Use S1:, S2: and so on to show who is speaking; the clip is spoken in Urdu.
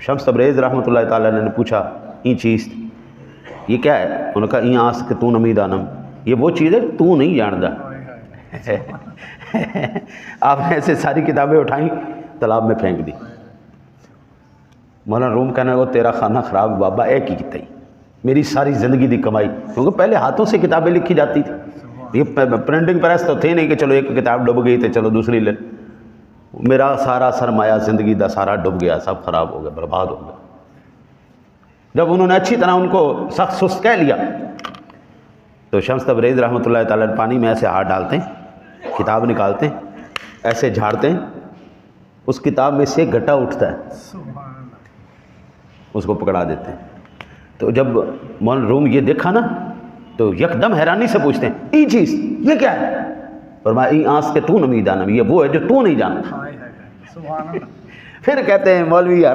S1: شمس تبریز رحمۃ اللہ تعالیٰ نے پوچھا یہ چیز یہ کیا ہے؟ انہوں نے کہا این آس کہ تو نمی دانم، یہ وہ چیز ہے تو نہیں جاندا۔ آپ نے ایسے ساری کتابیں اٹھائیں تالاب میں پھینک دی۔ مولانا روم کہنے لگا تیرا کھانا خراب بابا ایک ہی کتائی، میری ساری زندگی دی کمائی، کیونکہ پہلے ہاتھوں سے کتابیں لکھی جاتی تھی، یہ پرنٹنگ پریس تو تھے نہیں کہ چلو ایک کتاب ڈوب گئی تو چلو دوسری لے، میرا سارا سرمایہ زندگی دا سارا ڈوب گیا، سب خراب ہو گیا، برباد ہو گیا۔ جب انہوں نے اچھی طرح ان کو سخت سست کہہ لیا تو شمس تبریز رحمۃ اللہ تعالیٰ پانی میں ایسے ہاتھ ڈالتے ہیں، کتاب نکالتے ہیں، ایسے جھاڑتے ہیں، اس کتاب میں سے گٹا اٹھتا ہے، اس کو پکڑا دیتے ہیں۔ تو جب مولانا روم یہ دیکھا نا تو یکدم حیرانی سے پوچھتے ہیں یہ چیز یہ کیا ہے؟ فرمایا ای آنس کے تو نمی دانم، یہ وہ ہے جو تو نہیں جانتا۔ پھر کہتے ہیں مولوی یار